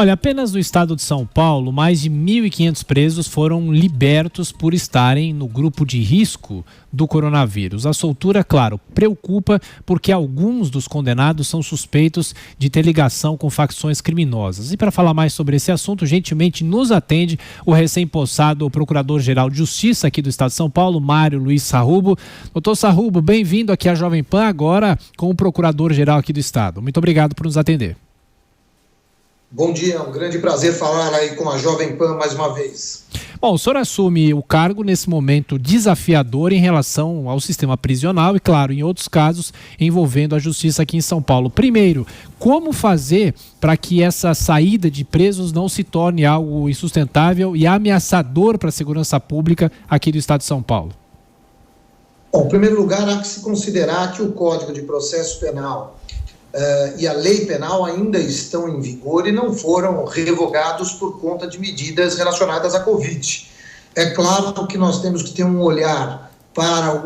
Olha, apenas no estado de São Paulo, mais de 1.500 presos foram libertos por estarem no grupo de risco do coronavírus. A soltura, claro, preocupa porque alguns dos condenados são suspeitos de ter ligação com facções criminosas. E para falar mais sobre esse assunto, gentilmente nos atende o recém-possado Procurador-Geral de Justiça aqui do estado de São Paulo, Mário Luiz Sarrubo. Doutor Sarrubo, bem-vindo aqui à Jovem Pan, agora com o Procurador-Geral aqui do estado. Muito obrigado por nos atender. Bom dia, é um grande prazer falar aí com a Jovem Pan mais uma vez. Bom, o senhor assume o cargo nesse momento desafiador em relação ao sistema prisional e, claro, em outros casos envolvendo a justiça aqui em São Paulo. Primeiro, como fazer para que essa saída de presos não se torne algo insustentável e ameaçador para a segurança pública aqui do estado de São Paulo? Bom, em primeiro lugar, há que se considerar que o Código de Processo Penal e a lei penal ainda estão em vigor e não foram revogados por conta de medidas relacionadas à Covid. É claro que nós temos que ter um olhar para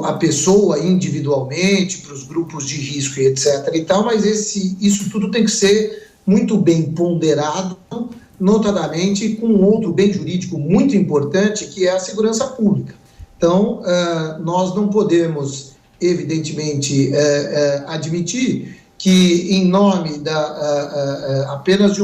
a pessoa individualmente, para os grupos de risco e etc. e tal, mas isso tudo tem que ser muito bem ponderado, notadamente com outro bem jurídico muito importante, que é a segurança pública. Então, nós não podemos, evidentemente, admitir que, em nome apenas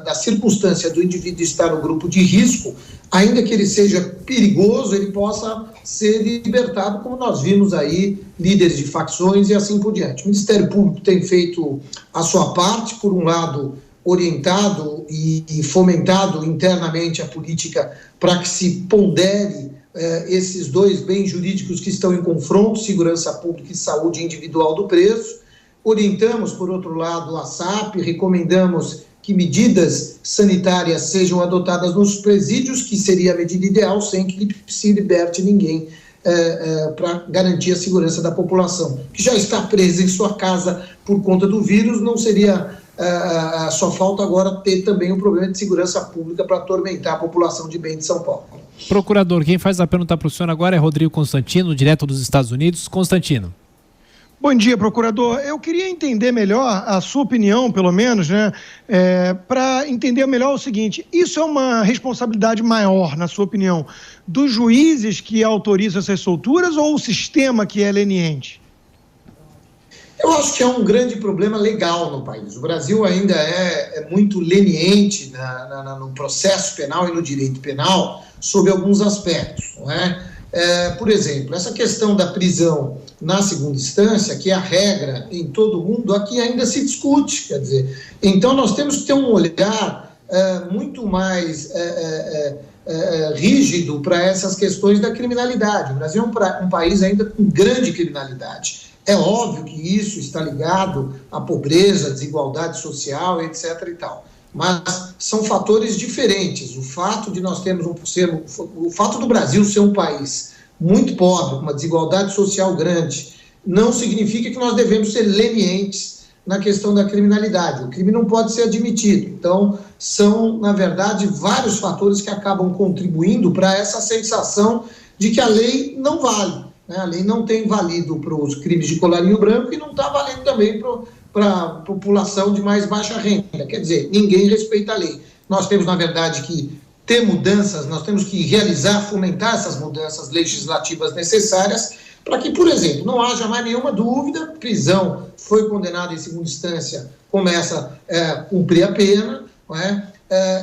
da circunstância do indivíduo estar no grupo de risco, ainda que ele seja perigoso, ele possa ser libertado, como nós vimos aí, líderes de facções e assim por diante. O Ministério Público tem feito a sua parte, por um lado, orientado e fomentado internamente a política para que se pondere esses dois bens jurídicos que estão em confronto, segurança pública e saúde individual do preso. Orientamos, por outro lado, a SAP, recomendamos que medidas sanitárias sejam adotadas nos presídios, que seria a medida ideal, sem que se liberte ninguém para garantir a segurança da população, que já está presa em sua casa por conta do vírus. Não seria, só falta agora ter também um problema de segurança pública para atormentar a população de bem de São Paulo. Procurador, quem faz a pergunta para o senhor agora é Rodrigo Constantino, direto dos Estados Unidos. Constantino. Bom dia, procurador. Eu queria entender melhor a sua opinião, pelo menos, para entender melhor o seguinte: isso é uma responsabilidade maior, na sua opinião, dos juízes que autorizam essas solturas ou o sistema que é leniente? Eu acho que é um grande problema legal no país. O Brasil ainda é muito leniente no processo penal e no direito penal sob alguns aspectos, não é? Por exemplo, essa questão da prisão na segunda instância, que é a regra em todo o mundo, aqui ainda se discute, quer dizer, então nós temos que ter um olhar muito mais rígido para essas questões da criminalidade. O Brasil é um país ainda com grande criminalidade. É óbvio que isso está ligado à pobreza, à desigualdade social, etc. e tal. Mas são fatores diferentes. O fato de nós termos o fato do Brasil ser um país muito pobre, com uma desigualdade social grande, não significa que nós devemos ser lenientes na questão da criminalidade. O crime não pode ser admitido. Então, são, na verdade, vários fatores que acabam contribuindo para essa sensação de que a lei não vale, né? A lei não tem valido para os crimes de colarinho branco e não está valendo também para a população de mais baixa renda. Quer dizer, ninguém respeita a lei. Nós temos, na verdade, que ter mudanças, nós temos que fomentar essas mudanças legislativas necessárias para que, por exemplo, não haja mais nenhuma dúvida, prisão, foi condenado em segunda instância, começa a cumprir a pena, não é?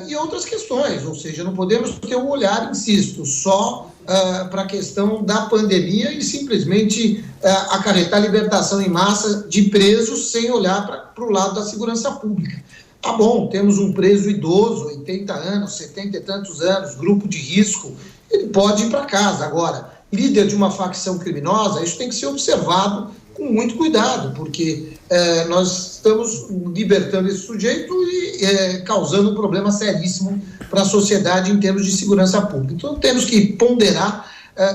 E outras questões, ou seja, não podemos ter um olhar, insisto, só para a questão da pandemia e simplesmente acarretar libertação em massa de presos sem olhar para o lado da segurança pública. Tá bom, temos um preso idoso, 80 anos, 70 e tantos anos, grupo de risco, ele pode ir para casa. Agora, líder de uma facção criminosa, isso tem que ser observado com muito cuidado, porque nós estamos libertando esse sujeito e causando um problema seríssimo para a sociedade em termos de segurança pública. Então, temos que ponderar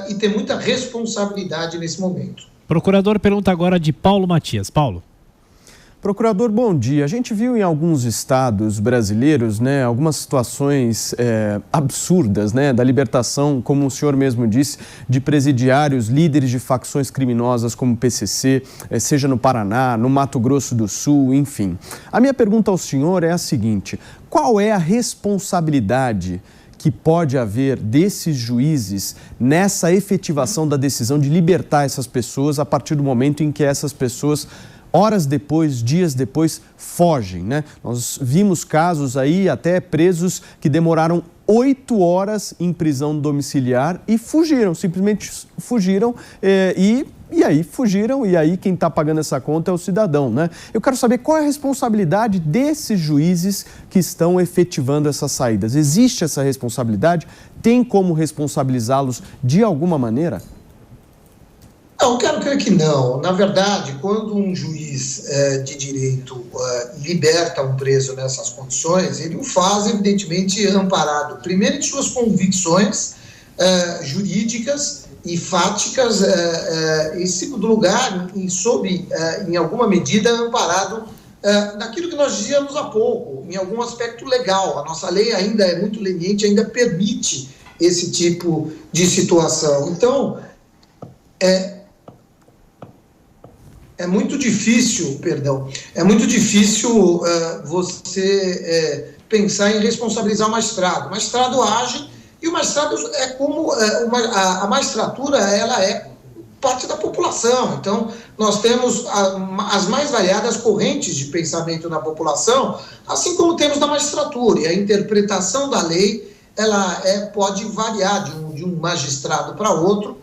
e ter muita responsabilidade nesse momento. Procurador, pergunta agora de Paulo Matias. Paulo. Procurador, bom dia. A gente viu em alguns estados brasileiros, né, algumas situações absurdas, né, da libertação, como o senhor mesmo disse, de presidiários, líderes de facções criminosas como o PCC, seja no Paraná, no Mato Grosso do Sul, enfim. A minha pergunta ao senhor é a seguinte: qual é a responsabilidade que pode haver desses juízes nessa efetivação da decisão de libertar essas pessoas a partir do momento em que essas pessoas, horas depois, dias depois, fogem, né? Nós vimos casos aí, até presos que demoraram 8 horas em prisão domiciliar e fugiram, simplesmente fugiram e aí quem está pagando essa conta é o cidadão, né? Eu quero saber qual é a responsabilidade desses juízes que estão efetivando essas saídas. Existe essa responsabilidade? Tem como responsabilizá-los de alguma maneira? Eu quero crer que não. Na verdade, quando um juiz de direito liberta um preso nessas condições, ele o faz, evidentemente, amparado, primeiro, em suas convicções jurídicas e fáticas, em segundo lugar, em alguma medida, amparado naquilo que nós dizíamos há pouco, em algum aspecto legal. A nossa lei ainda é muito leniente, ainda permite esse tipo de situação. Então, é muito difícil você pensar em responsabilizar o magistrado. O magistrado age e o magistrado é como a magistratura, ela é parte da população. Então, nós temos as mais variadas correntes de pensamento na população, assim como temos na magistratura. E a interpretação da lei, ela pode variar de um magistrado para outro,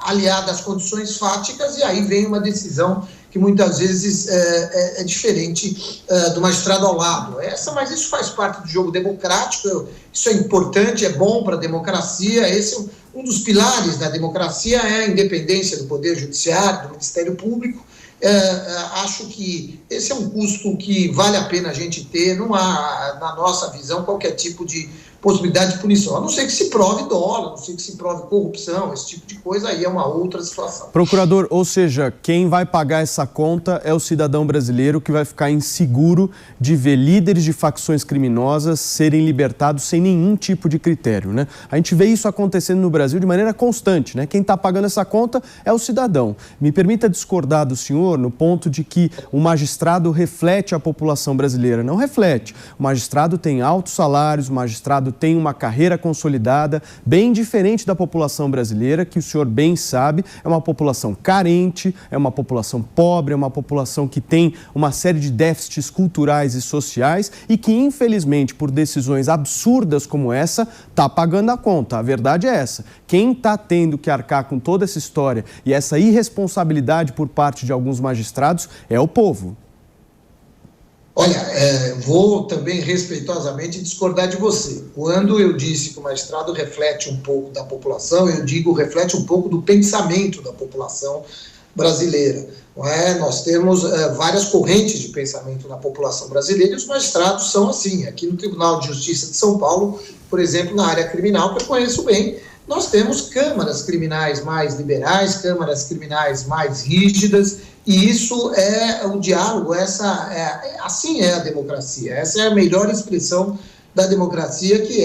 aliada às condições fáticas, e aí vem uma decisão que muitas vezes é diferente do magistrado ao lado. Mas isso faz parte do jogo democrático, isso é importante, é bom para a democracia. Esse é um dos pilares da democracia, é a independência do Poder Judiciário, do Ministério Público. Acho que esse é um custo que vale a pena a gente ter. Não há, na nossa visão, qualquer tipo de possibilidade de punição, a não ser que se prove dolo, a não ser que se prove corrupção, esse tipo de coisa, aí é uma outra situação. Procurador, ou seja, quem vai pagar essa conta é o cidadão brasileiro, que vai ficar inseguro de ver líderes de facções criminosas serem libertados sem nenhum tipo de critério, né? A gente vê isso acontecendo no Brasil de maneira constante, né? Quem está pagando essa conta é o cidadão. Me permita discordar do senhor no ponto de que o magistrado reflete a população brasileira. Não reflete. O magistrado tem altos salários, o magistrado tem uma carreira consolidada, bem diferente da população brasileira, que o senhor bem sabe, é uma população carente, é uma população pobre, é uma população que tem uma série de déficits culturais e sociais e que, infelizmente, por decisões absurdas como essa, está pagando a conta. A verdade é essa. Quem está tendo que arcar com toda essa história e essa irresponsabilidade por parte de alguns magistrados é o povo. Olha, vou também respeitosamente discordar de você. Quando eu disse que o magistrado reflete um pouco da população, eu digo reflete um pouco do pensamento da população brasileira. Não é? Nós temos várias correntes de pensamento na população brasileira e os magistrados são assim. Aqui no Tribunal de Justiça de São Paulo, por exemplo, na área criminal, que eu conheço bem, nós temos câmaras criminais mais liberais, câmaras criminais mais rígidas, e isso é o diálogo, assim é a democracia, essa é a melhor expressão da democracia, que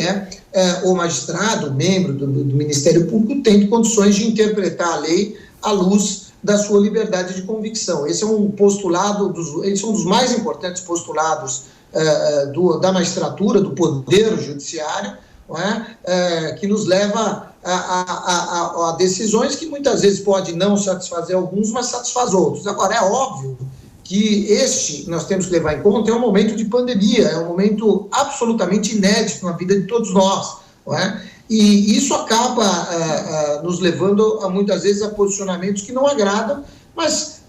o magistrado, o membro do Ministério Público, tendo condições de interpretar a lei à luz da sua liberdade de convicção. Esse é um postulado, esse é um dos mais importantes postulados da magistratura, do Poder Judiciário, não é? Que nos leva a decisões que muitas vezes pode não satisfazer alguns, mas satisfaz outros. Agora, é óbvio que nós temos que levar em conta, é um momento de pandemia, é um momento absolutamente inédito na vida de todos nós, não é? E isso acaba nos levando, muitas vezes, a posicionamentos que não agradam, mas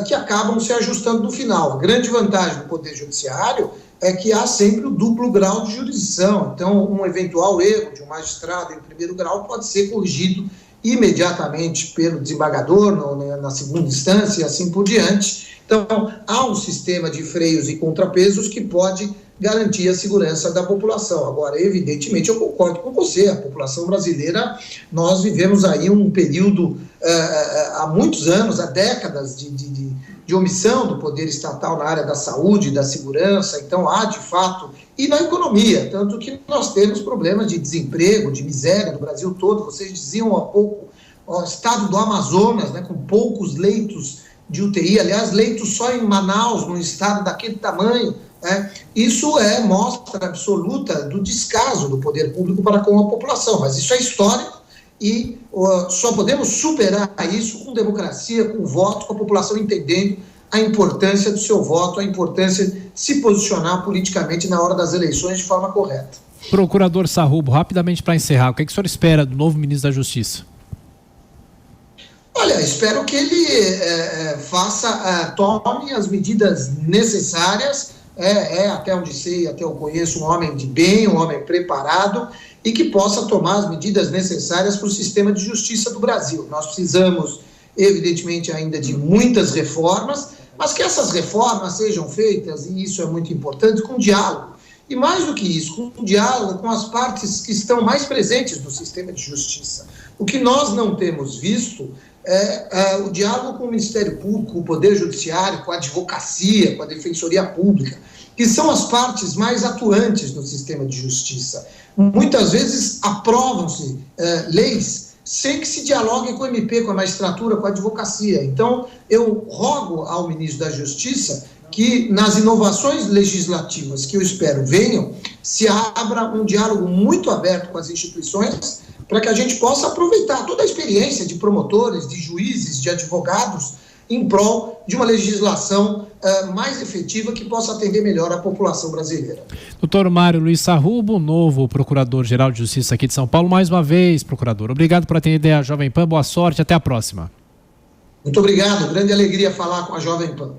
que acabam se ajustando no final. A grande vantagem do Poder Judiciário é que há sempre o duplo grau de jurisdição. Então, um eventual erro de um magistrado em primeiro grau pode ser corrigido imediatamente pelo desembargador na segunda instância e assim por diante. Então, há um sistema de freios e contrapesos que pode garantir a segurança da população. Agora, evidentemente, eu concordo com você, a população brasileira, nós vivemos aí um período, há muitos anos, há décadas de de omissão do poder estatal na área da saúde, da segurança. Então há de fato, e na economia, tanto que nós temos problemas de desemprego, de miséria no Brasil todo. Vocês diziam há pouco, o estado do Amazonas, né, com poucos leitos de UTI, aliás, leitos só em Manaus, num estado daquele tamanho, né? Isso é mostra absoluta do descaso do poder público para com a população, mas isso é histórico e só podemos superar isso com democracia, com voto, com a população entendendo a importância do seu voto, a importância de se posicionar politicamente na hora das eleições de forma correta. Procurador Sarrubo, rapidamente para encerrar, o que o senhor espera do novo ministro da Justiça? Olha, espero que ele tome as medidas necessárias, até onde sei, até eu conheço, um homem de bem, um homem preparado, e que possa tomar as medidas necessárias para o sistema de justiça do Brasil. Nós precisamos, evidentemente, ainda de muitas reformas, mas que essas reformas sejam feitas, e isso é muito importante, com diálogo. E mais do que isso, com diálogo com as partes que estão mais presentes no sistema de justiça. O que nós não temos visto é o diálogo com o Ministério Público, com o Poder Judiciário, com a advocacia, com a Defensoria Pública, que são as partes mais atuantes no sistema de justiça. Muitas vezes aprovam-se leis sem que se dialogue com o MP, com a magistratura, com a advocacia. Então, eu rogo ao ministro da Justiça que, nas inovações legislativas que eu espero venham, se abra um diálogo muito aberto com as instituições, para que a gente possa aproveitar toda a experiência de promotores, de juízes, de advogados, em prol de uma legislação mais efetiva que possa atender melhor a população brasileira. Doutor Mário Luiz Sarrubo, novo Procurador-Geral de Justiça aqui de São Paulo, mais uma vez, procurador. Obrigado por atender a Jovem Pan, boa sorte, até a próxima. Muito obrigado, grande alegria falar com a Jovem Pan.